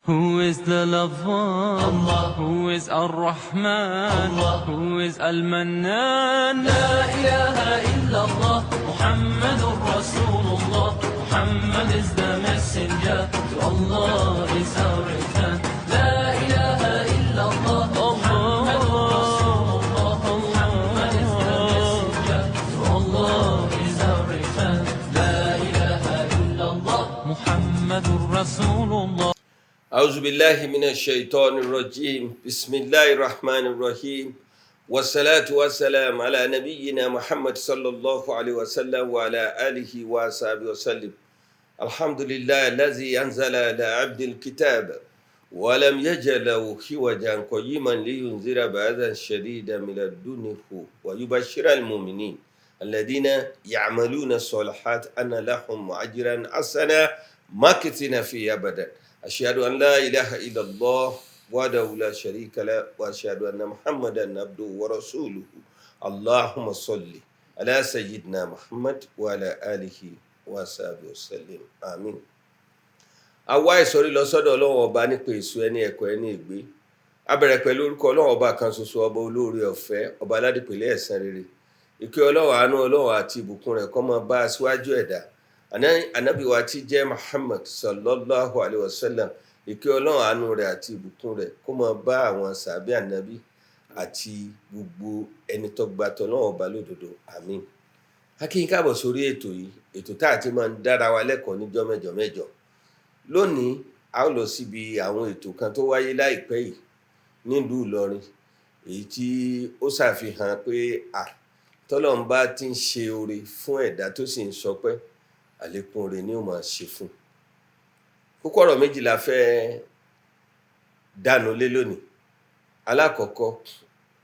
Who is the lover? Allah. Who is Ar-Rahman? Allah. Who is Al-Mannan? La ilaha illallah, Muhammadur Rasulullah. Muhammad is the messenger, to Allah is our return. La ilaha illallah, Muhammadur Rasulullah. Muhammad is the messenger, to Allah is our return. La ilaha illallah, Muhammadur Rasulullah. أعوذ بالله من الشيطان الرجيم بسم الله الرحمن الرحيم والصلاة والسلام على نبينا محمد صلى الله عليه وسلم وعلى آله وصحبه وسلم الحمد لله الذي أنزل على عبد الكتاب ولم يجعل له عوجا قيما لينذر بأسا شديدا من لدنه ويبشر المؤمنين الذين يعملون الصالحات أن لهم أجرا حسنا ماكثين فيه أبدا أشهد أن لا إله إلا الله وحده لا شريك له وأشهد أن محمدا عبده ورسوله اللهم صل على سيدنا محمد وعلى آله وصحبه وسلم آمين. àwa ìsọ̀rí lọ sọ́dọ̀ Ọlọ́run ọba nípa èso ẹni ẹ̀kọ́ ẹni ègbé. A bẹ̀rẹ̀ pẹ̀lú orúkọ Ọlọ́run ọba kan ṣoṣo, ọba olóore ọ̀fẹ́, ọba aládìpẹ̀lẹ́ ẹ̀san rere. Ìkẹ́ Ọlọ́run, àánú Ọlọ́run àti ìbùkún rẹ̀ kó máa bá aṣíwájú ẹ̀dá Ànábì wa tí jẹ́ Muhammad sallallahu alayhi wa sallam. Ìkẹ́ Ọlọ́run, àánú rẹ̀ àti ìbùkún rẹ̀ kó máa bá àwọn sàábé ànábì àti gbogbo ẹni tó gba t'Ọlọ́run ọba lódodo, àmín. A kí yín káàbọ̀ sórí ètò yìí, ètò tá a ti máa ń dára wa lẹ́kọ̀ọ́ níjọ́ mẹ́jọ mẹ́jọ. Lónìí a ó lọ síbi àwọn ètò kan tó wáyé láìpẹ́ yìí nílùú Ìlọrin, èyí tí ó ṣàfihàn pé t'Ọlọ́run bá ti ń ṣe oore fún ẹ̀dá tó sì ń sọpẹ́, àlékún oore ni ó máa ṣe fún. Kókó ọ̀rọ̀ méjì la fẹ́ dánu lé lónìí. Alákọ̀ọ́kọ́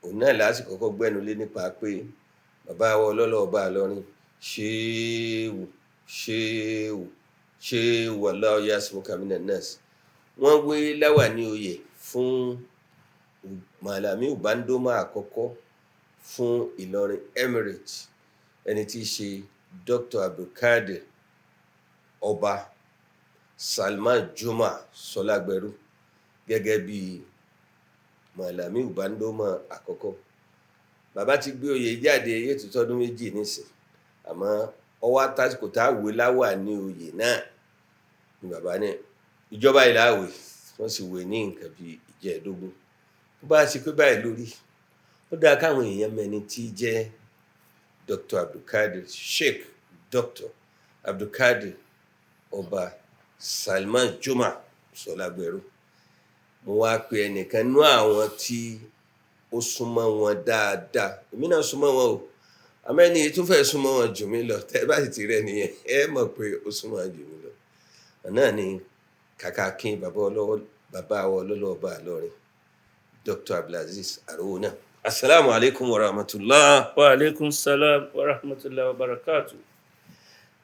òun náà la sì kọ́kọ́ gbẹ́nu lé nípa pé bàbá wa ọlọ́lọ́ ọba Ìlọrin Ṣéhù Wallahu Ya'simuka Minan Nas, wọ́n wé láwàní oyè fún Màlàmí Ubandoma àkọ́kọ́ fún Ìlọrin Emirate, ẹni tí í ṣe Dr. Abdulkadir Ọba Salman Juma Sọlágbẹrú gẹ́gẹ́ bí Màlàmí Ubandoma àkọ́kọ́. Bàbá ti gbé oyè jáde yóò ti tọ́dún méjì nísìn, àmọ́ ọwọ́ tásìkò tá a wé láwàní oyè náà ni bàbá ní ìjọba ìlàwé wọ́n sì wé ní nǹkan bíi ìjẹ́ẹ̀dógún. Tó bá ṣe pé báyìí lórí, ó dáa káwọn èèyàn mẹ́ni tí jẹ́ Dr. Abdulkadir, Sheikh Dr. Abdulkadir Ọba Salman Juma Sọlágbẹrú. Mo wá pe ẹnìkan nú àwọn tí ó súnmọ́ wọn dáadáa, èmi náà súnmọ́ wọn o, àmọ́ ẹni tó fẹ́ súnmọ́ wọn jù mí lọ, tẹ́ bá sì ti rẹ́ nìyẹn ẹ mọ̀ pé ó súnmọ́ wọn jù mí lọ. Náà ni kàkàkín bàbá wa ọlọ́lọ́ ọba Ìlọrin, Dr. Abdulaziz Arówónà. Assalamu alaikum wa rahmatullah. Wa alaikum salam wa rahmatullahi wa barakatuh.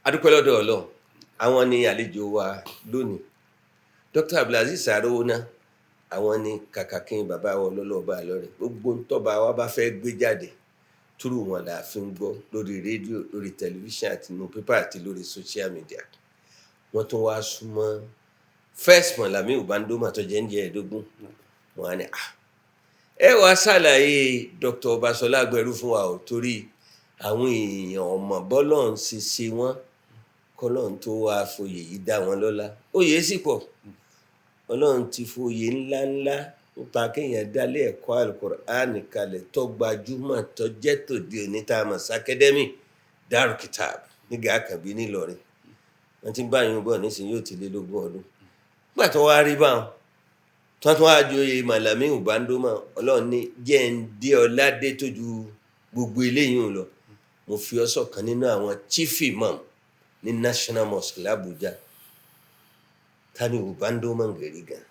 Adúpẹ́ lọ́dọ̀ Ọlọ́run, àwọn ni àlejò wa lónìí. Dr. Abdulaziz Arówónà, àwọn ni kàkàkín bàbá wa ọlọ́lọ́ ọba Ìlọrin. Gbogbo ntọ́ba wa bá fẹ́ gbé jáde túrú wọn là fi ń gbọ́ lórí rédíò, lórí tẹlifíṣàn àti nínú pépà àti lórí social media. Wọ́n tún wá súnmọ́ first Màlàmí Ubandoma tó jẹ́ ń jẹ́ ẹ̀ẹ́dógún. Wọ́n á ní ẹ wá ṣàlàyé Dr. Ọba Sọlágbẹrú fún wa ò, torí àwọn èèyàn ọmọ bọ́lọ́run ṣe wọ́n kọ́lọ́run tó wá foyè yìí dá wọn lọ́lá. Oyè sì pọ̀, Ọlọ́run ti foyè ńláńlá nípa kéèyàn dálé ẹ̀kọ́ Al-Qur'an kalẹ̀ tó gbajúmọ̀ tó jẹ́ tòde òní tá a mọ̀ sí Academy Darul Kitab nígbà Àkànbí nílọrin. Wọ́n ti ń bá yín bọ̀ nísìnyí yóò ti lé lógún ọdún. Nígbà tó wá rí báwọn tó tún wá joyè Màlàmí Ubandoma, Ọlọ́run ní jẹ́ ń dé ọlá dé tó ju gbogbo eléyìí lọ. Mo fi ọ́ sọ̀kan nínú àwọn chief imam ní National Mosque l'Abuja. Ta ni Ubandoma ń gẹ̀rí gan?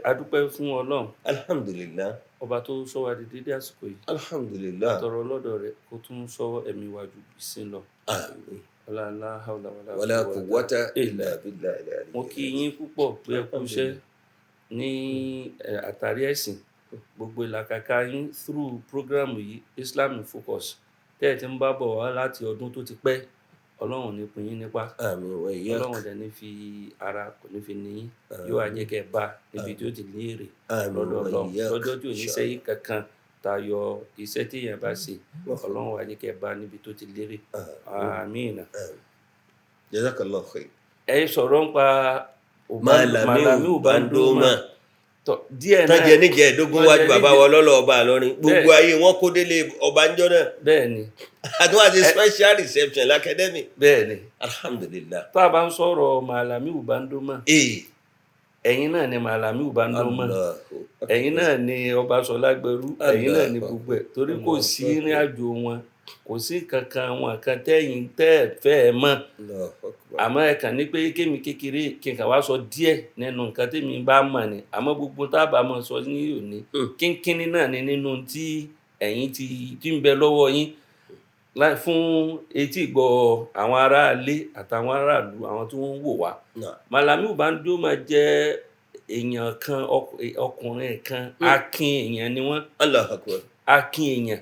Adúpẹ́ fún Ọlọ́run, Alhamdulillah. ọba tó sọ wá di dédé àsìkò yìí. Alhamdulillah. Tọrọ lọ́dọ̀ rẹ̀ kó tún sọ ẹ̀mí wa ju ìsìn lọ. Àmín. Ọlá hawla Wala quwwata illa billahi. Mo kí yín púpọ̀ pé ẹ kú iṣẹ́ ní àtàrí ẹ̀sìn. Gbogbo ìlàkàkà yín through program yìí Islam in Focus tẹ́ ẹ̀ ti ń bá bọ̀ wá láti ọdún tó ti pẹ́. ọlọ́run ní pín yín nípa àmín wa iyyak. ọlọ́run dẹ̀ ní fi ara kò ní fi ní yín yóò wá jẹ́ kẹ́ ẹ bá níbi tí ó ti léèrè àmín lọ́dọ̀ wa ọlọ́run iyyak. lọ́jọ́ tí ò ní sẹ́yìn kankan tayọ iṣẹ́ tí èèyàn bá ṣe ọlọ́run wá jẹ́ kẹ́ ẹ bá níbi tó ti léèrè àmín. jazakallahu khair. ẹ sọ̀rọ̀ ń pa Malamiu Bandoma díẹ̀ náà tọ́jẹ́ níjẹ́ ẹ̀dógún wájú bàbá wa lọ́lọ́ ọba àlọ́rin gbogbo ayé wọn kó délé ọba ńjọ́ náà bẹ́ẹ̀ ni àtúwà ti special reception l'academy. bẹ́ẹ̀ ni alhamdulillah. tá a bá ń sọ̀rọ̀ Malamiu Bandoma ẹ̀yin náà ni Malamiu Bandoma ẹ̀yin náà ni ọba Ṣọlá Gbẹrú ẹ̀yin náà ni gbogbo ẹ̀ torí kò sí ìrìn àjò wọn kò sí kankan wọn kan tẹ́yìn tẹ́ fẹ́ ẹ mọ̀ àmọ́ ẹ kàn ní pé kémi kékeré kí n kà wá sọ díẹ̀ nínú nǹkan tẹ́mi bá mọ̀ ni àmọ́ gbogbo tá a bá mọ̀ sọ ní òní kínkínní náà ni nínú tí ẹ̀yin tí ń bẹ lọ́wọ́ yín fún etí ìgbọ́ àwọn aráalé àtàwọn aráàlú àwọn tí wọ́n ń wò wá. Malamiu Bandoma jẹ́ èèyàn kan ọkùnrin kan akin èèyàn ni wọ́n akin èèyàn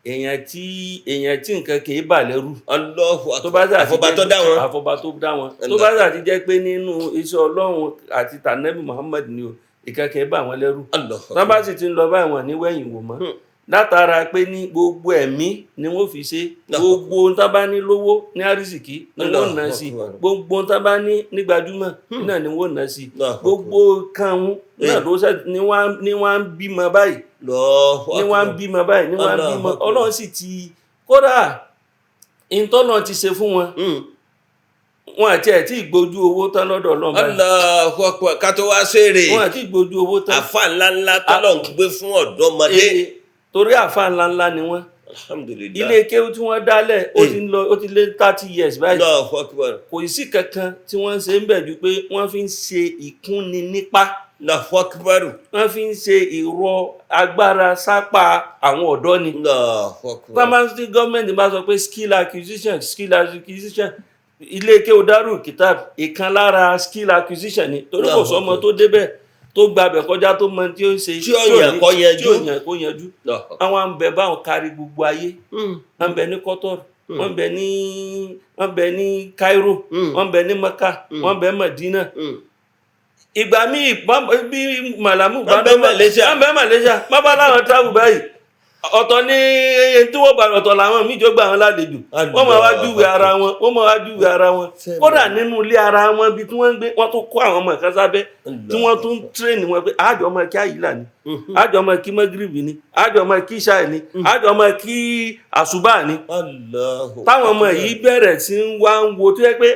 èèyàn tí nǹkan kì í bà lẹ́rù. àfọ̀bà tó dá wọn. tó bá sà ti jẹ́ pé nínú iṣẹ́ Ọlọ́run àti tànẹ́bì Muhammad ni o ìkan kì í bà wọ́n lẹ́rù. tó bá sì ti ń lọ báyìí wọn ní wẹ̀yìn wò mọ́ látara pé ní gbogbo ẹ̀mí ni wọ́n fi ṣe gbogbo ohun tá bá ní lówó ní àrísìkí ni wọ́n ná sí gbogbo ohun tá bá ní gbajúmọ̀ náà ni wọ́n ná sí gbogbo kan náà ló ṣe ni wọ́n ń bímọ báyìí Ọlọ́run sì ti kódà ìtọ́nà ti ṣe fún wọn wọn àti ẹ̀ tí ìgbójú owó tán lọ́dọ̀ Ọlọ́run báyìí. Allahu Akbar ká tó wá ṣeré wọn àti ìgbójú owó tán. àfà ńláńlá tọ́lọ̀ ń gbé fún ọ̀dọ́mọdé. torí àfà ńláńlá ni wọ́n. alhamdulillah. ilé kéwú tí wọ́n dálẹ̀ ó ti lé 30 years báyìí. Allahu Akbar. kò sí kankan tí wọ́n ń ṣe ń bẹ̀ ju pé wọ́n fi ń ṣe ìkúnni nípa. Allahu Akbar. wọ́n fi ń ṣe ìrọ̀ agbára sápá àwọn ọ̀dọ́ ni. Allahu Akbar. pharmacy government bá sọ pé skill acquisition ilé kéwú Darul Kitab ìkan lára skill acquisition ni torí kò sọmọ tó débẹ̀ tó gbabẹ̀ kọjá tó mọ tí ó ń ṣe tí ó yàn kó yanjú àwọn àmbẹ̀ báwọn kárí gbogbo ayé wọ́n bẹ ní Qatar wọ́n bẹ ní Cairo wọ́n bẹ ní Mecca wọ́n bẹ Medina ìgbà míì bí Malamiu Bandoma wọ́n bẹ Malaysia bàbá láwọn travel báyìí ọ̀tọ̀ ní tí wọ́n bá ọ̀tọ̀ làwọn míì jọ gbà wọn lálejò wọ́n máa wá júwe ara wọn kódà nínú ilé ara wọn bí tí wọ́n ń gbé wọ́n tó kó àwọn ọmọ kan sábẹ́ tí wọ́n tún tírèènì wọn pé àjọ ọmọ kí àyílà ni àjọ ọmọ kí mọ́gírìbì ni àjọ ọmọ kí ṣáì ni àjọ ọmọ kí àṣùbà ni táwọn ọmọ yìí bẹ̀rẹ̀ sí ń wá ń wo tó yẹ pé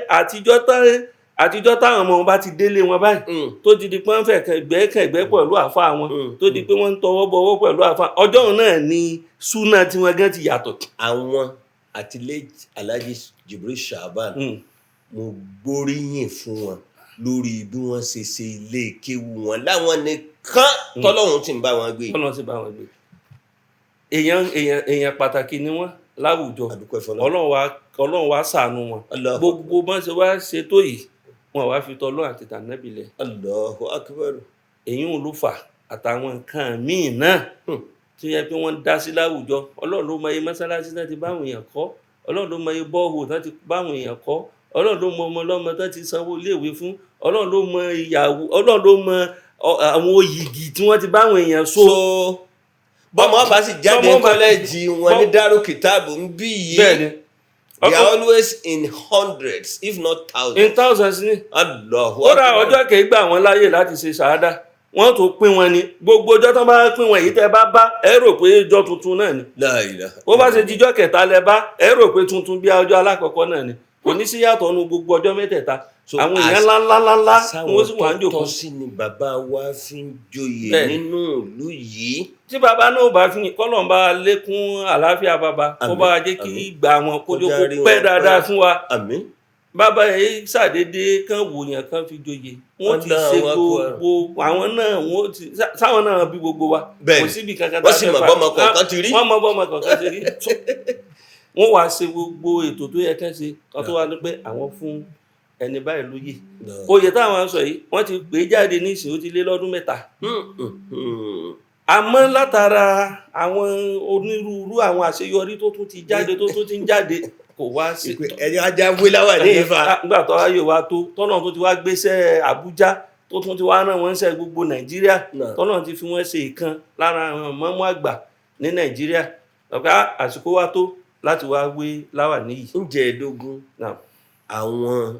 àtijọ́ táwọn ọmọ wọn bá ti délé wọn báyìí tó ti di pọ́n fẹ̀ kẹ̀gbẹ́ pẹ̀lú àfa wọn tó di pé wọ́n ń tọwọ́ bọwọ́ pẹ̀lú àfa ọjọ́ náà ni súnà tí wọ́n gan ti yàtọ̀. àwọn àtìlẹ́yìn Alhaji Jibril Shaban mo gbóríyìn fún wọn lórí bí wọ́n ṣe ilé kéwú wọn láwọn nìkan tọ́lọ́run ti ń bá wọn gbé. èèyàn pàtàkì ni wọ́n láwùjọ Ọlọ́run wá ṣàánú wọn gbogbo bọ́n ṣe wá ṣe tó yìí wọn wá fi tọ́lọ́ àti tànẹ́bì lẹ̀. Allahu Akbar. èyí ń ló fà àtàwọn nǹkan míì náà tó yẹ pé wọ́n dá sí láwùjọ Ọlọ́run ló mọ iye mọ́sálásí náà ti báwọn èèyàn kọ́ Ọlọ́run ló mọ iye bọ́ọ̀hù náà ti báwọn èèyàn kọ́ Ọlọ́run ló mọ ọmọ ọlọ́mọ tó ti sanwó iléèwé fún Ọlọ́run ló mọ ìyàwó Ọlọ́run ló mọ àwọn oyìgì tí wọ́n ti báwọn èèyàn so. bọ́mọ bá sì jáde kọ́lẹ́jì wọn ní Darul Kitab ń bí yìí. bẹ́ẹ̀ni. They are always in hundreds, if not thousands. In thousands ni. Allahu Akbar. Ó ra ọjọ́ kìí gbà wọ́n láyè láti ṣe ṣàádá. Wọ́n tó pín wọn ni. Gbogbo ọjọ́ tó bá pín wọn èyí tẹ́ bá ẹ rò pé ọjọ́ tuntun náà ni. La ilaha. Ó bá ṣe jíjọ́ kẹta lẹ bá ẹ rò pé tuntun bí ọjọ́ alákọ̀ọ́kọ́ náà ni. Kò ní sí yàtọ̀ nu gbogbo ọjọ́ mẹ́tẹ̀ẹ̀ta. Àwọn èèyàn ńláńláńlá wọ́n sì wà ń jòkó. Sáwọn tó tọ́ sí ni bàbá wa fi ń joyè nínú ìlú yìí. Tí bàbá náà bá fi kọ́lọ̀ ń bá lékún àlàáfíà bàbá kó bá jẹ́ kí ìgbà wọn kó jókòó pẹ́ dáadáa fún wa. Àmín. Bàbá yìí ṣàdédé kan wòyàn kan fi joyè wọ́n ti ṣe gbogbo àwọn náà wọ́n ti sáwọn náà bí gbogbo wa. Bẹ́ẹ̀ni wọ́n sì mọ̀ bọ́mọ kọ̀ọ̀kan ti rí. Wọ́n mọ̀ bọ́mọ kọ̀ọ̀kan ti rí. Wọ́n wá ṣe gbogbo ètò tó yẹ kẹ́ ṣe kan tó wá ní pé àwọn fún ẹni báyìí lóye oyè táwọn sọ yìí wọ́n ti gbé jáde ní ìsìn ó ti lé lọ́dún 3 àmọ́ látara àwọn onírúurú àwọn àṣeyọrí tó tún ti jáde tó tún ti ń jáde kò wá sí ẹni ajá wé láwà ní Ifá. nígbà tó ayé wa tó tọ́nà tó ti wá gbéṣẹ́ Àbújá tó tún ti wá rán wọn ṣe gbogbo Nàìjíríà tọ́nà ti fi wọ́n ṣe ìkan lára àwọn mọ́mú àgbà ní Nàìjíríà lọ́pẹ́ àsìkò wa tó láti wá wé láwà níyì. Ǹjẹ́ ẹ̀dógún àwọn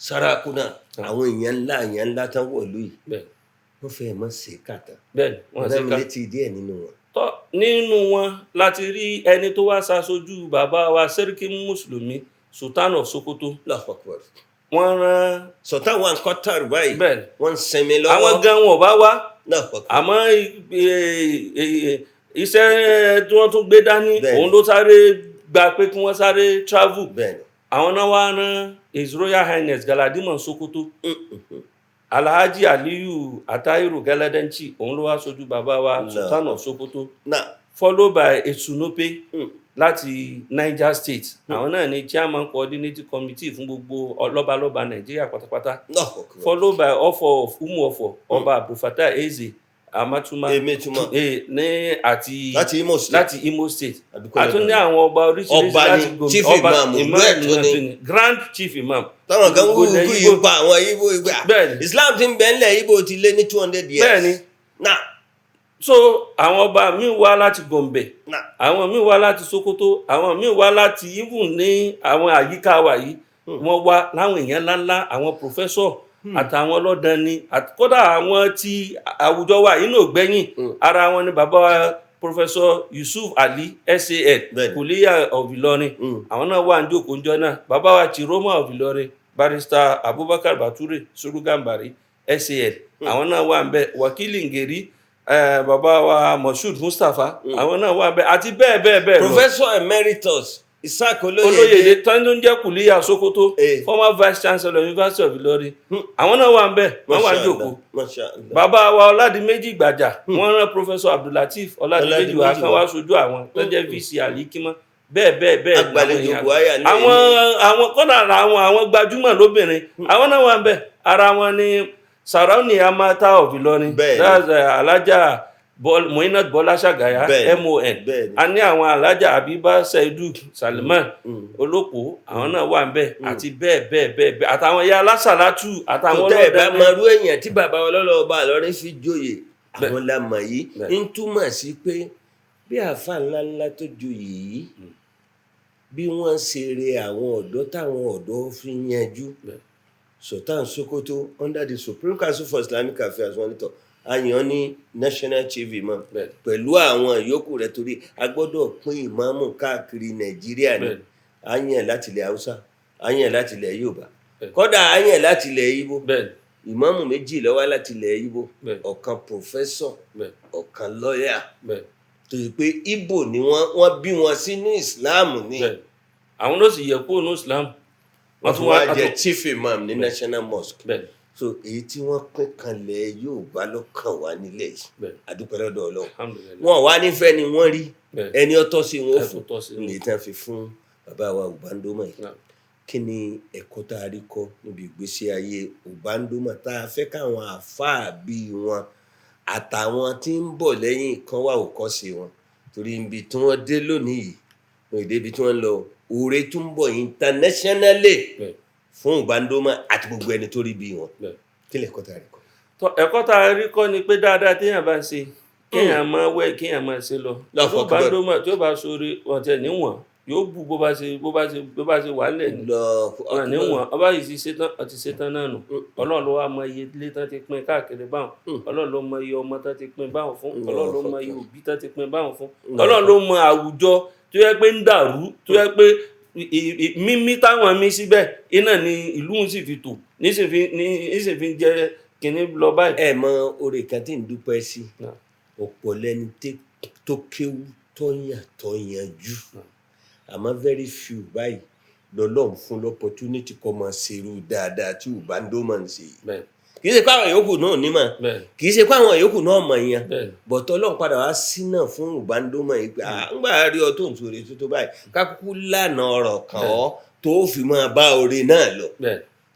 sarakuna àwọn èèyàn ńlá tán wọ̀lú yìí wọ́n fẹ́ mọ́ sí kàtà. Bẹ́ẹ̀ni wọ́n ṣe ká létí díẹ̀ nínú wọn. Nínú wọn láti rí ẹni tó wá ṣaṣojú bàbá wa Sẹ́ríkì Mùsùlùmí Sultan of Sokoto. Wọ́n rán Sultan wọn Qatar báyìí. Bẹ́ẹ̀ni wọ́n ń sinmi lọ́wọ́. àwọn gan wọn ò bá wá àmọ́ iṣẹ́ tí wọ́n tún gbé dání òun ló sáré gba pé kí wọ́n sáré travel. Àwọn náà wá rán His Royal Highness Galadima Sokoto. Alhaji Aliyu Atairu Galadanchi òun ló wá ṣojú bàbá wa Sultan of Sokoto, followed by Esunope láti Niger State. Àwọn náà ni chairman coordinating committee fún gbogbo lọ́balọ́ba Nàìjíríà pátápátá, followed by Ọ̀fọ̀ of Umuofo Ọba Abdulfatah Eze Amatuma ní láti Imo State. Àtún ní àwọn ọba oríṣiríṣi láti Gombe, ọba imam Grand Chief Imam. Táwọn kan wúwo kú yìí pa àwọn Igbo ìgbà. Islam ti ń bẹ ńlẹ̀ Igbo ti lé ní 200 years. Bẹ́ẹ̀ni. So àwọn ọba míì wá láti Gombe, àwọn míì wá láti Sokoto, àwọn míì wá láti even ní àwọn àyíká wa yìí. Wọ́n wá láwọn èèyàn ńláńlá, àwọn professor àtàwọn ọlọ́dàn ni, kódà àwọn tí àwùjọ wa yìí náà gbẹ̀yìn. Ara wọn ni bàbá wa Professor Yusuf Ali SAN Kuliya of Ilorin. Àwọn náà wà ní jókòó ńjọ́ náà. Bàbá wa Chiroma of Ilorin, Barrister Abubakar Bature Surugambari SAN. Àwọn náà wà ńbẹ̀. Wakili Ngeri, bàbá wa Moshood Mustapha. Àwọn náà wà ńbẹ̀ àti bẹ́ẹ̀ bẹ́ẹ̀ bẹ́ẹ̀ lọ. Professor Emeritus Isaac Olóyèdè tán jẹ́ Kuliya Sokoto, former Vice Chancellor University of Ilorin. Àwọn náà wà ńbẹ̀, wọ́n wà jókòó. Bàbá wa Ọládìméjì Gbàjà, wọ́n rán Professor Abdulateef Ọládìméjì wá kan wá ṣojú àwọn tó jẹ́ VC Alikima. Bẹ́ẹ̀ àwọn kọ́nà àwọn gbajúmọ̀ lóbìnrin, àwọn náà wà ńbẹ̀. Ara wọn ni Sarauni Amata of Ilorin, that's Alájà Moinat Bọ́lá Ṣàgáyà MON. A ní àwọn Alájà Abiba Saidu Salman Olóko, àwọn náà wà ńbẹ̀ àti bẹ́ẹ̀ àtàwọn ya alásàlátù àtàwọn ọlọ́dẹ. Tẹ́ ẹ bá mọrú èèyàn tí bàbá ọlọ́lọ́ọba Ìlọrin fi joyè àwọn lamọ̀ yìí ń túmọ̀ sí pé bí àáfàá ńláńlá tó joyè yìí bí wọ́n ṣe re àwọn ọ̀dọ́ táwọn ọ̀dọ́ fi yanjú. Sultan Sokoto under the Supreme Council for Islamic Affairs wọ́n nítọ̀ àyàn ní National Chief Imam pẹ̀lú àwọn ìyókù rẹ̀ torí a gbọ́dọ̀ pín ìmáàmù káàkiri Nàìjíríà ní àyàn láti ilẹ̀ Haúsá, àyàn láti ilẹ̀ Yorùbá, kódà àyàn láti ilẹ̀ Ìgbò. Ìmáàmù méjì ló wá láti ilẹ̀ Ìgbò, ọ̀kan professor, ọ̀kan lawyer. Torí pé Ìgbò ni wọ́n bí wọn sínú Islam ni. Àwọn ló sì yẹ kó nínú Islam. Wọ́n tún wá jẹ́ Chief Imam ní National Mosque. So èyí tí wọ́n pín kanlẹ̀ Yorùbá ló kàn wá nílẹ̀ yìí, àdúpẹ́ lọ́dọ̀ Ọlọ́run. Wọ́n wá nífẹ̀ẹ́ ni wọ́n rí ẹni ọ̀tọ̀ sí wọn fún lè tán fi fún bàbá wa Ubandoma yìí. Kí ni ẹ̀kọ́ tá a rí kọ́ níbi ìgbésí ayé Ubandoma tá a fẹ́ káwọn àfáà bíi wọn àtàwọn tí ń bọ̀ lẹ́yìn kan wà òkọ́ṣe wọn? Torí ibi tí wọ́n dé lónìí yìí wọ́n èdè ibi tí wọ́n lọ òòrè tún bọ̀ internationally fún Ubandoma àti gbogbo ẹni tó rí bí wọn. Kí lẹ̀kọ́ tá a rí kọ́? Ẹ̀kọ́ tá a rí kọ́ ni pé dáadáa téèyàn bá ṣe kéèyàn máa wẹ̀ kéèyàn máa ṣe lọ. Ubandoma tí ó bá sórí ọ̀tẹ̀ níwọ̀n yóò bù bó bá ṣe wà lẹ̀ níwọ̀n. Ọba yìí ti ṣetán àti ṣetán náà nù. Ọlọ́run ló wá mọ iye ilé tán ti pín káàkiri báwọn. Ọlọ́run ló mọ iye ọmọ tán ti pín báwọn fún. Ọlọ́run ló mọ iye òbí tán ti pín báwọn fún. Ọlọ́run ló mọ àwùjọ tó yẹ pé ń dàrú, tó yẹ pé mímí táwọn mí síbẹ̀ iná ni ìlú sì fi tò nísìnyí jẹ́ kìnní lọ báyìí. Ẹ mọ oore kan tí ń dúpẹ́ sí ọ̀pọ̀ lẹ́ni tó kéwú tó yanjú, àmọ́ very few báyìí lọ́lọ́run fún l'opportunity kọ́ máa ṣerú dáadáa tí Ubandoma ń ṣe. Kì í ṣe pé àwọn yòókù náà nímọ̀, kì í ṣe pé àwọn yòókù náà mọ̀ yẹn, bọ̀tọ̀ Ọlọ́run padà wá sínà fún Ubandoma yìí pé ńgbà rí ọ tó ń sọ̀rọ̀ tó báyìí kákúkú lànà ọ̀rọ̀ kan ọ́ tó fi máa bá oore náà lọ.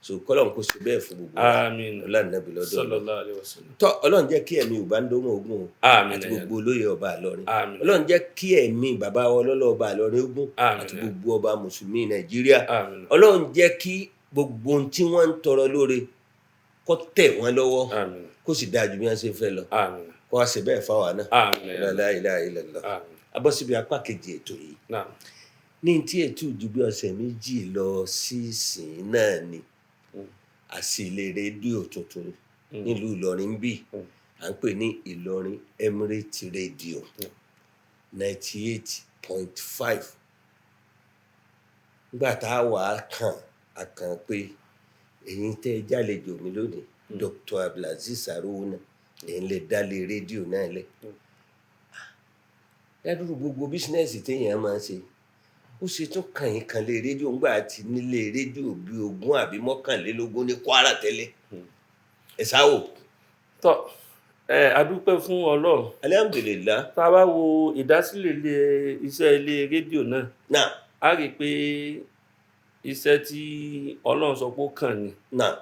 so kọ́lọ́n kó ṣe bẹ́ẹ̀ fún gbogbo wa àmín ọlọ́run nàbí lọ́dọ̀ sallallahu alaihi wasallam. tọ́ ọlọ́run jẹ́ kí ẹ̀mí Yorùbá ń dógún ogún o àmín àti gbogbo olóyè ọba Ìlọrin àmín ọlọ́run jẹ́ kí ẹ̀mí bàbá wa ọlọ́lọ́ ọba Ìlọrin ogún àmín àti gbogbo ọba mùsùlùmí Nàìjíríà àmín ọlọ́run jẹ́ kí gbogbo ohun tí wọ́n ń tọrọ lóore kó tẹ̀ wọ́n lọ́wọ́ àmín kó sì dáa ju bí wọ́n ṣe fẹ́ lọ àmín kó wá ṣe bẹ́ẹ̀ fáwa náà àmín la ilaha illallah. àmín abọ́síbi apá kejì ètò yìí náà ní tí ètò ju bí ọ̀sẹ̀ méjì lọ sí ìsìn náà ni àsìlè rédíò tuntun nílùú Ìlọrin bí à ń pè ní Ìlọrin Emirate Radio 98.5 nígbà tá a wà á kàn pé èyí tẹ́ ẹ jálejò mi lónìí Dr. Abdulaziz Haruna èyí lè dálé rédíò náà lẹ̀ yàtọ̀ gbogbo bísínẹ́sì téèyàn máa ń ṣe ó ṣe tún kàn yín kan lé rédíò ńgbà àti nílé rédíò bíi 20 àbí 21 ní Kwara tẹ́lẹ̀ ẹ sáwò. tọ́ adúpẹ́ fún Ọlọ́run alhamdulillah. tá a bá wo ìdásílẹ̀ iṣẹ́ ilé rédíò náà a rí i pé iṣẹ́ tí Ọlọ́run sọ pé ó kàn ní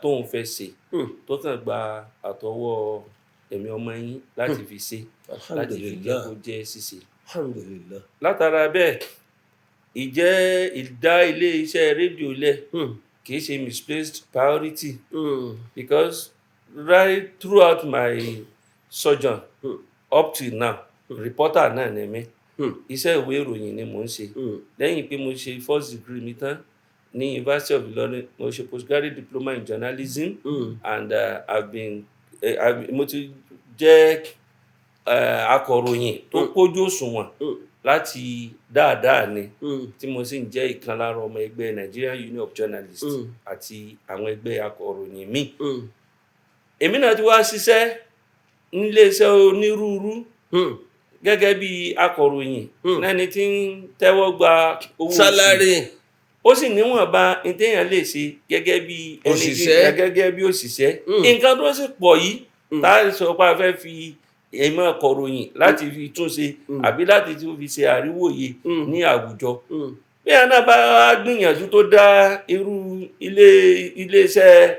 tóun fẹ́ ṣe tó kàn gba àtọwọ́ ẹ̀mí ọmọ yín láti fi ṣe láti fi jẹ́ kó jẹ́ ṣíṣe. alhamdulillah. látara bẹ́ẹ̀ ìjẹ́ ìdá ilé iṣẹ́ rédíò lẹ̀ kìí ṣe misplaced priority because right throughout my sojourn up till now reporter náà ni mí iṣẹ́ ìwé ìròyìn ni mò ń ṣe lẹ́yìn pé mo ṣe first degree mi tán ní University of Ilorin mo ṣe postgraduate diploma in journalism and mo ti jẹ́ akọ̀ròyìn tó kójú òṣùwọ̀n láti dáadáa ni tí mo sì ń jẹ́ ìkan lára ọmọ ẹgbẹ́ Nigerian Union of Journalists àti àwọn ẹgbẹ́ akọ̀ròyìn míì. èmi náà ti wá ṣiṣẹ́ níléeṣẹ́ onírúurú gẹ́gẹ́ bí akọ̀ròyìn lẹ́ni tí ń tẹ́wọ́ gba owó sálárì ó sì níwọ̀nba ìtẹ́yàn lè ṣe gẹ́gẹ́ bí òṣìṣẹ́ nǹkan tó sì pọ̀ yìí tá a sọ pé a fẹ́ fi èèmọ̀ akọ̀ròyìn láti fi túnṣe àbí láti tún fi ṣe àríwòye ní àwùjọ bí a náà bá gbìyànjú tó dá irú iléeṣẹ́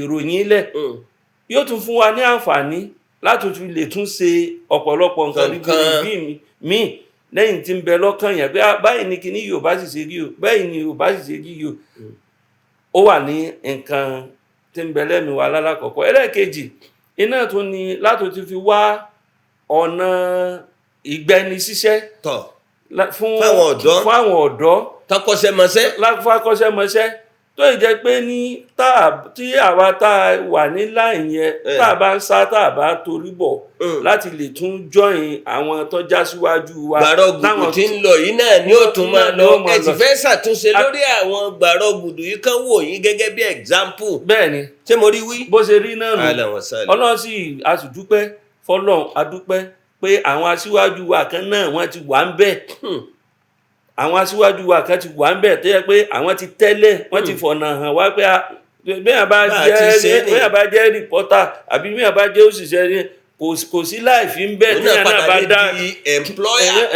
ìròyìn lẹ̀ yóò tún fún wa ní àǹfààní láti tún lè tún ṣe ọ̀pọ̀lọpọ̀ nǹkan níbi míì lẹ́yìn tí ń bẹ lọ́kàn yẹn pé báyìí ni kíní Yorùbá sì ṣe rí o báyìí ni Yorùbá sì ṣe rí o ó wà ní nǹkan tí ń bẹ lẹ́mìí wa lálákọ̀ọ́kọ́. ẹlẹ́ẹ̀kejì iná tún ni láti tún fi wá ọ̀nà ìgbẹnisíṣẹ́ fún àwọn ọ̀dọ́ tọkọ́ṣẹ́mọṣẹ́ tó jẹ́ pé ní tí àwa tá a wà ní láì yẹn tá a bá ń sá tá a bá torí bọ̀ láti lè tún jọyìn àwọn tó já síwájú wa. gbàrọ̀gùdù tí ń lọ yìí náà ni ó tún máa lọ ẹ ti fẹ́ ṣàtúnṣe lórí àwọn gbàrọ̀gùdù yìí kan wò yín gẹ́gẹ́ bí example. bẹ́ẹ̀ni ṣé mo rí wí. bó ṣe rí náà nù Ọlọ́run sì a sì dúpẹ́ fọ́lọ́run a dúpẹ́ pé àwọn aṣíwájú wa kan náà wọ́n ti wà ń bẹ̀ àwọn aṣíwájú wa kan ti wà ń bẹ̀ tó yẹ pé àwọn ti tẹ́lẹ̀ wọ́n ti fọ̀nà hàn wá pé bẹ́ẹ̀ bá jẹ́ rìpọ́tà àbí bẹ́ẹ̀ bá jẹ́ òṣìṣẹ́ kò sí láìfí ń bẹ̀ tí náà bá dá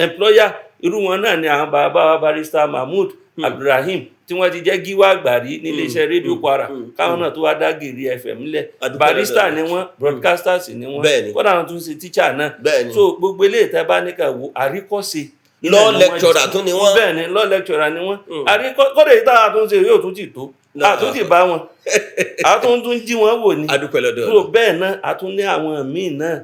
employer irú wọn náà ni àwọn bàbá wa Barrister Mahmood Abdulrahim tí wọ́n ti jẹ́ gíwá àgbàrí nílé iṣẹ́ rédíò Kwara káwọn náà tó wá dá Gèrè FM lẹ̀ barrister ni wọ́n broadcasters ni wọ́n kódà wọn tún ṣe teacher náà so gbogbo eléyìí tẹ́ bá ní ká wo àríkọ́ṣe law lecturer tún ni wọ́n. bẹ́ẹ̀ ni law lecturer ni wọ́n kọ́dẹ̀ yìí táwọn tó ń ṣe yóò tún ti tó àtúntì bá wọn àtúntún jí wọn wò ní. adúpẹ́ lọ́dọ̀ so bẹ́ẹ̀ náà àtún ní àwọn míì náà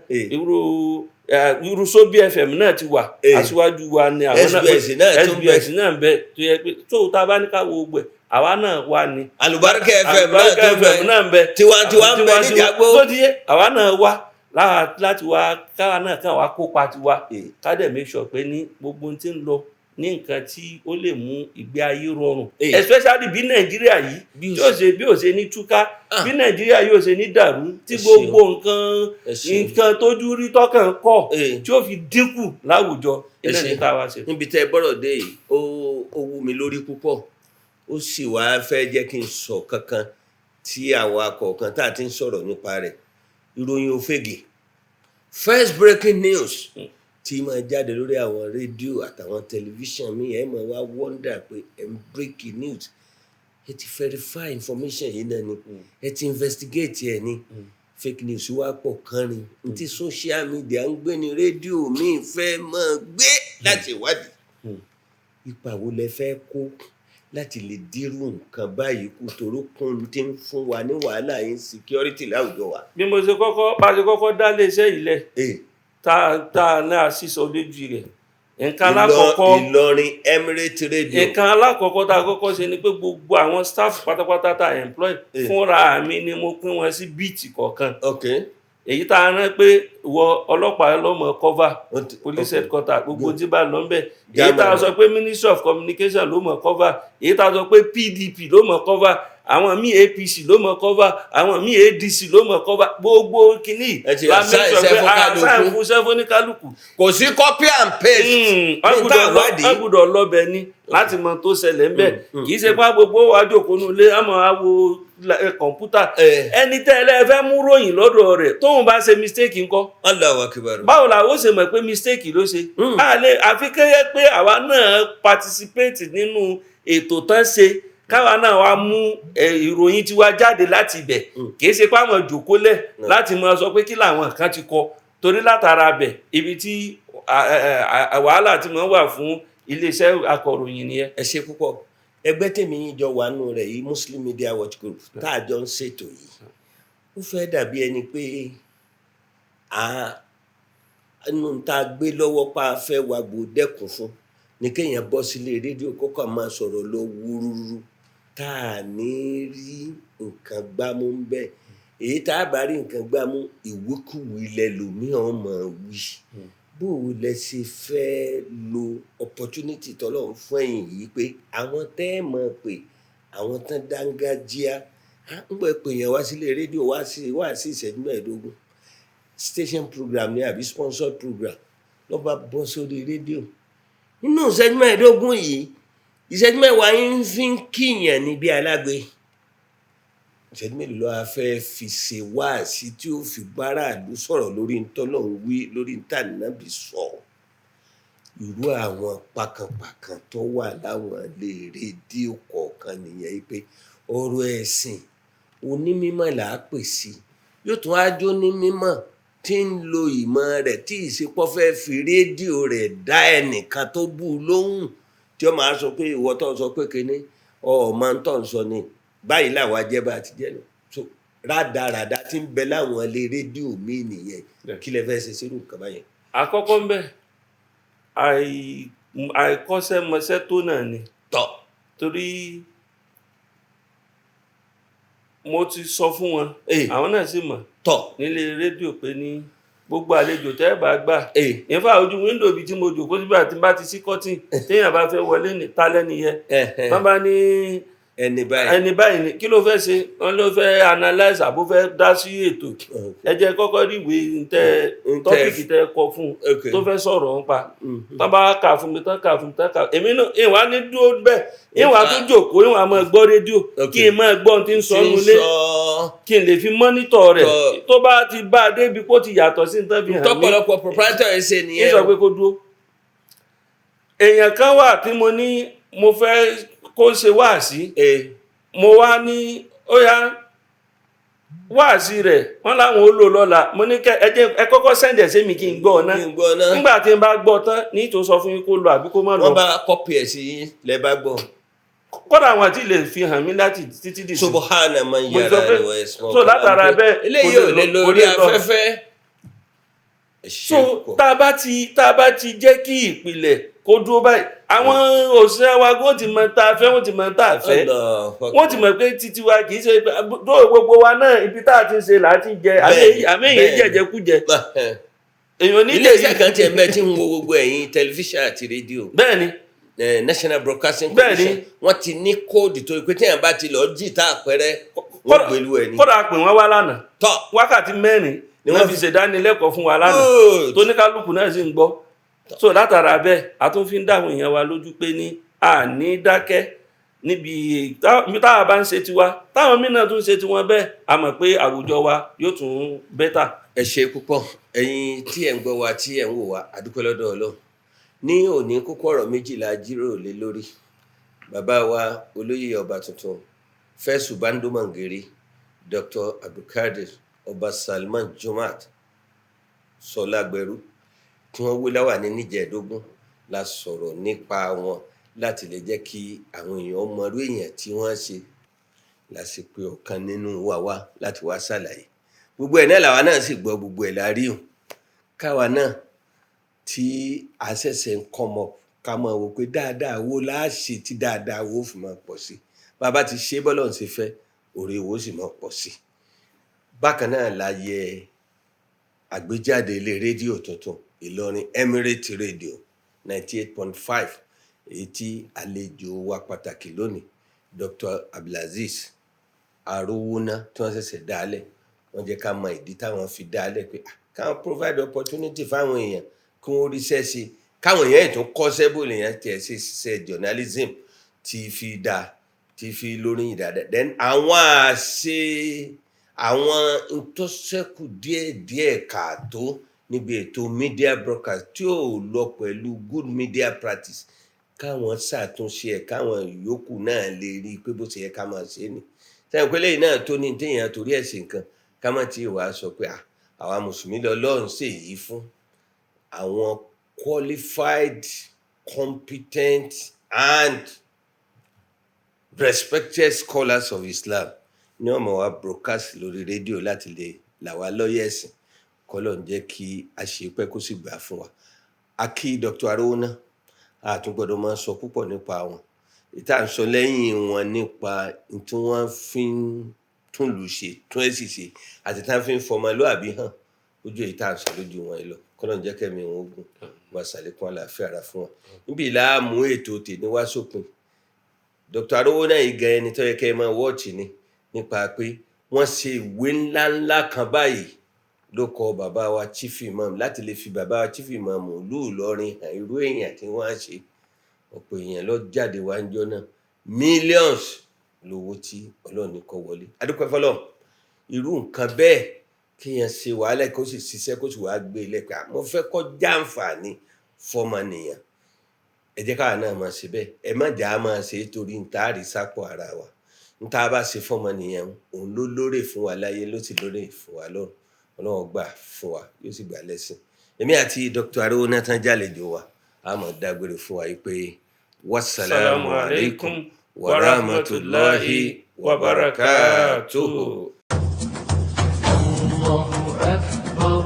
irú Sobi FM náà ti wà aṣíwájú wa ni àwọn náà SBS náà bẹ tó yẹ pé tó tá a bá ní ká wo gbẹ àwa náà wà ní. Àlùbáríkà FM náà ń bẹ tiwantiwa ń bẹ níjàgbó. tó di yẹ àwa náà wà láti wá káwa náà kàn wá kópa tiwa ká dẹ̀ make sure pé ní gbogbo ohun tí ń lọ ní nǹkan tí ó lè mú ìgbé ayé rọrùn especially bí Nàìjíríà yìí bí ó ṣe ní túká bí Nàìjíríà yóò ṣe ní dàrú tí gbogbo nǹkan tójú rí tọ́kàn kọ̀ tí ó fi dínkù láwùjọ iná ní káwa ṣe. níbi tẹ́ bọ́rọ̀ dé yìí ó wú mi lórí púpọ̀ ó sì wá fẹ́ jẹ́ kí n sọ kankan tí àwọn akọ̀ọ̀kan tá a ti ń sọ̀rọ̀ nípa rẹ̀ ìròyìn òfegè first breaking news tí máa jáde lórí àwọn rédíò àtàwọn tẹlifíṣàn mi ẹ máa wá wọ́ndà pé ẹ ń breaking news ẹ ti verify information yìí náà ni ẹ ti investigate ẹ ni fake news wá pọ̀ kan ni n tí social media ń gbé ní rédíò míì fẹ́ máa gbé láti ìwádìí ipa wo lẹ fẹ́ kó láti lè dírú nǹkan báyìí kú torí kún tí ń fún wa ní wàhálà insecurity láwùjọ wa. bí mo ṣe kọ́kọ́ dá iléeṣẹ́ yìí lẹ̀ tá a náà sísọ lójú rẹ̀ nǹkan alákọ̀ọ́kọ́ Ìlọrin Emirate Radio. nǹkan alákọ̀ọ́kọ́ tá a kọ́kọ́ ṣe ni pé gbogbo àwọn staff pátápátá tá a employ fúnra mi ni mo pín wọn sí bíìtì kọ̀ọ̀kan. èyí tá a rán pé ìwọ ọlọ́pàá lọ́mọ cover police headquarter gbogbo tí bá lọ ń bẹ̀ èyí tá a sọ pé Ministry of Communication ló mọ̀ cover èyí tá a sọ pé PDP ló mọ̀ cover àwọn míì APC ló mọ̀ cover àwọn míì ADC ló mọ̀ cover gbogbo kìíní lámẹ́sọ̀ ní kálukú. kò sí copy and paste. wọ́n gbọ́dọ̀ lọ́bẹ̀ ni láti mọ tó ṣẹlẹ̀ ń bẹ̀ kì í ṣe pé gbogbo wa jókòó nulẹ̀ àmọ́ àwo kọ̀ǹpútà ẹni tẹ́lẹ̀ fẹ́ mú ròyìn lọ́dọ̀ rẹ̀ tóun bá ṣe mistake ńkọ́. Allahu Akbar. báwo la ó ṣe mọ̀ pé mistake ló ṣe. àfi kéye pé àwa náà participate nínú ètò tán ṣe káwa náà wá mú ìròyìn tiwa jáde láti ibẹ̀ kìí ṣe pé àwọn jòkólẹ̀ láti mọ sọ pé kí làwọn kan ti kọ torí látara bẹ̀ ibi tí wàhálà ti mọ̀ wà fún iléeṣẹ́ akọ̀ròyìn nìyẹn. ẹ ṣe púpọ̀ ẹgbẹ́ tèmi yìí jọ wà nù rẹ̀ yìí Muslim Media Watch Group tá a jọ ń ṣètò yìí ó fẹ́ dàbí ẹni pé nínú tá a gbé lọ́wọ́ pa fẹ́ wá gbòdẹ́kùn fún ní kéèyàn bọ́ sílé rédíò kókò máa sọ̀rọ̀ lọ wúrúrú tá a ní rí nǹkan gbámú ń bẹ èyí tá a bá rí nǹkan gbámú ìwíkúwìí lẹlòmíràn máa wí bó o lẹ ṣe fẹ́ lo opportunity tọ́lọ́run fún ẹ̀yin yìí pé àwọn tẹ́ ẹ̀ mọ̀ pé àwọn tán dángájíá ń gbọ́ pé yẹn wá sílé rédíò wá sí ìṣẹ́jú mẹ́ẹ̀ẹ́dógún station program ni àbí sponsor program ló bá bọ́ sórí rédíò nínú ìṣẹ́jú mẹ́ẹ̀ẹ́dógún yìí ìṣẹ́jú mẹ́wàá yín fi ń kíyàn ní bí alágbe ìṣẹ́jú mélòó ló wá fẹ́ fi ṣe wáàsí tí ó fi báráàlú sọ̀rọ̀ lórí ntọ́lọ́hún wí lórí ntànàbí sọ irú àwọn pàkànpàkàn tó wà láwọn ilé rédíò kọ̀ọ̀kan nìyẹn pé ọ̀rọ̀ ẹ̀sìn onímọ̀ là á pè sí yóò tún á jó ní mímọ̀ tí ń lo ìmọ̀ rẹ̀ tí ìsepọ̀ fẹ́ fi rédíò rẹ̀ dá ẹnìkan tó bú u lóhùn tí ó máa sọ pé ìwọ tó ń sọ pé kíní ọmọ tó ń sọ ni báyìí làwọn ajẹ́bá ti jẹ́ lọ so rádaràda tí ń bẹ láwọn ilé rédíò míì nìyẹn kí lẹ fẹ́ ṣe sínú nǹkan báyẹn. àkọ́kọ́ ń bẹ àìkọ́ṣẹ́mọṣẹ́ tó náà ni torí mo ti sọ fún wọn àwọn náà sì mọ̀ nílé rédíò pé ní gbogbo àlejò tẹ́ bá gbà ìfà ojú wíńdò bíi tí mo jòkó síbà tí bá ti sí kọ́tìn téèyàn bá fẹ́ wọlé ní tálẹ́ nìyẹn wọ́n bá ní ẹni báyìí ni kí ló fẹ́ ṣe wọ́n ló fẹ́ analyse àbó fẹ́ dá sí ètò ẹ jẹ́ kọ́kọ́ rí ìwé tọ́pìkì tẹ́ kọ fún tó fẹ́ sọ̀rọ̀ ń pa tán bá kà fún mi tán kà fún mi tán kà èmi náà ìwà ní dúró bẹ́ẹ̀ ìwà tó jòkó ìwà máa gbọ́ rédíò kí n máa gbọ́ ohun tí ń sọ nulẹ̀ kí n lè fi mọ́nítọ̀ rẹ̀ tó bá ti bá a débi kó ti yàtọ̀ sí nǹkan fi hàn mí. tọ́pọ̀lọpọ̀ proprietor ẹ̀ ṣe nìyẹn. ní sọ pé kó dúró èèyàn kan wà tí mo ní mo fẹ́ kó ṣe wáàsí mo wá ní ó yá wáàsí rẹ̀ wọ́n láwọn ó lò lọ́la mo ní ẹ kọ́kọ́ sẹ́ndẹ̀ sí mi kí n gbọ́ ọ̀nà nígbà tí n bá gbọ́ tán ní tó sọ fún yín kó lọ àbí kó má lọ. wọ́n bá kọ́pì ẹ̀ sí lẹ́ bá gbọ́. kódà àwọn àti lè fi hàn mí láti títí dì sí. subahana man yàrá rẹ̀ wọ̀ ẹ̀sùn. so látara bẹ́ẹ̀ eléyìí ò lè lórí afẹ́fẹ́. so tá a bá ti jẹ́ kí ìpìlẹ̀ kó dúró báyìí àwọn òṣìṣẹ́ wa wọ́n ti mọ̀ tá a fẹ́ wọ́n ti mọ̀ tá a fẹ́ wọ́n ti mọ̀ pé títí wa kì í ṣe gbogbo wa náà ibi tá a ti ṣe là á ti jẹ àmẹ́yìn jẹjẹkújẹ èèyàn ní ilé iṣẹ́ kan tiẹ̀ bẹ́ẹ̀ tí ń wo gbogbo ẹ̀yin tẹlifíṣàn àti rédíò. bẹ́ẹ̀ni National Broadcasting Commission wọ́n ti ní kóòdù tó pé téèyàn bá ti lọ jí tá àpẹẹrẹ wọ́n gbèlú ẹ̀ ní. kódà pè wọ́n wá lánàá wákàtí 4 ni wọ́n fi ṣèdánilẹ́kọ̀ọ́ fún wa lánàá tó ní kálukú náà sì ń gbọ́ so látara bẹ́ẹ̀ a tún fi ń dáhùn èèyàn wa lójú pé ní a ní dákẹ́ níbi táwa bá ń ṣe tiwa táwọn mìíràn tún ṣe tiwọn bẹ́ẹ̀ a mọ̀ pé àwùjọ wa yóò tún bẹ́tà. ẹ ṣe púpọ̀ ẹ̀yin tí ẹ̀ ń gbọ́ wa tí ẹ̀ ń wò wá a dúpẹ́ lọ́dọ̀ Ọlọ́run ní òní kókó ọ̀rọ̀ méjìlá jíròrò lé lórí bàbá wa olóyè ọba tuntun Fẹ́sù Bando Mangere, Dr. Abdulkadir Ọba Salman Jumat Sọlágbẹrú tí wọ́n wé láwà ní níjẹ̀ẹ́dógún la sọ̀rọ̀ nípa wọn láti lè jẹ́ kí àwọn èèyàn mọrú èèyàn tí wọ́n ṣe, la sì pé ọ̀kan nínú wa wá láti wá ṣàlàyé gbogbo ẹ̀ náà. làwa náà sì gbọ́ gbogbo ẹ̀ la rí hùn. káwa náà tí a ṣẹ̀ṣẹ̀ ń kọ́mọ ká máa wò pé dáadáa wo la ṣe tí dáadáa wo fi máa pọ̀ sí, bàbá ti ṣe bọ́lọ́run ṣe fẹ́ oore wo sì máa pọ̀ sí. bákan náà la yẹ àgbéjáde ilé rédíò tuntun Ìlọrin Emirate Radio 98.5 èyí tí àlejò wa pàtàkì lónìí Dr. Abdulaziz Arówóná tí wọ́n ṣẹ̀ṣẹ̀ dálẹ̀, wọ́n jẹ́ ká mọ ìdí táwọn fi dálẹ̀ pé káwọn provide opportunity fáwọn èèyàn kí wọ́n ríṣẹ́ sí, káwọn èèyàn ètò kọ́ṣẹ́ bó lèèyàn tiẹ̀ ṣe ṣiṣẹ́ journalism tí fi dáa tí fi lórí ìdàdà. then àwọn ntọ́sẹ́kù díẹ̀díẹ̀ kààtó níbi ètò media broadcast tí ò lọ pẹ̀lú good media practice, káwọn ṣàtúnṣe ẹ̀ káwọn yòókù náà lè rí i pé bó ṣe yẹ ká máa ṣe é ni. sẹ́yìn pé lẹ́yìn náà tó ní téèyàn torí ẹ̀ ṣe nǹkan ká má tí ì wá sọ pé àwa mùsùlùmí lọ́lọ́run ṣèyí fún. àwọn qualified, competent and respected scholars of Islam ní ọmọ wa broadcast lórí rédíò láti lè là wá lọ́yẹ̀ ẹ̀sìn. kọ́lọ̀ ń jẹ́ kí a ṣe pẹ́ kó sì gbà fún wa. a kí Dr. Arówóná, àtúngbọ́dọ̀ máa sọ púpọ̀ nípa wọn, ìta ń sọ lẹ́yìn wọn nípa tí wọ́n fi ń tún lù ṣe, tún ẹ̀sì ṣe, àti tá fi ń fọmọlúàbí hàn ojú èyí tá à ń sọ lójú wọn lọ. kọ́lọ̀ ń jẹ́ kẹ́mi wọn ogun wá ṣàlékún àlàáfíà ara fún wọn. níbi ìlàmú ètò tèmi wá sópin. Dr. Arówóná yìí gan ẹni tó yẹ kẹ́ ẹ máa wọ́ọ̀tì ni nípa pé wọ́n ṣe ìwé ńláńlá kan báyìí ló kọ bàbá wa chief imam láti lè fi bàbá wa chief imam ìlú Ìlọrin hàn irú èèyàn tí wọ́n á ṣe. ọ̀pọ̀ èèyàn ló jáde wá ń jọ náà, millions lówó tí Ọlọ́run ní kó wọlé. adúpẹ́ fọlọ́run. irú nǹkan bẹ́ẹ̀ kéèyàn ṣe wàhálà kó sì ṣiṣẹ́ kó sì wàá gbé lẹ́pẹ́ mo fẹ́ kó jàǹfààní fọmọnìyàn. ẹ jẹ́ káwa náà máa ṣe bẹ́ẹ̀, ẹ má jà á máa ṣe torí ń tá àrí sápò ara wa. ń tá a bá ṣe fọmọnìyàn òun ló lóore fún wa láyé ló sì lóore fún wa lọ́run. Ọlọ́run gbà fún wa yóò sì gbà lẹ́sìn. èmi àti Dr. Arówóná tán jálejò wa a máa dágbére fún wa pé wassalamu alaikum wa rahmatullahi wa barakatuhu. Allahu Akbar,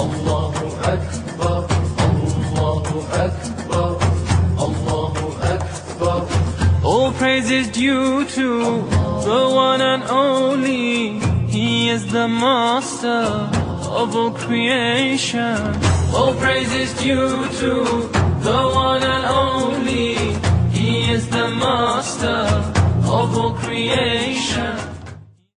Allahu Akbar, Allahu Akbar, Allahu Akbar. All praise is due to the one and only. He is the master of all creation. All praise is due to the one and only. He is the master of all creation.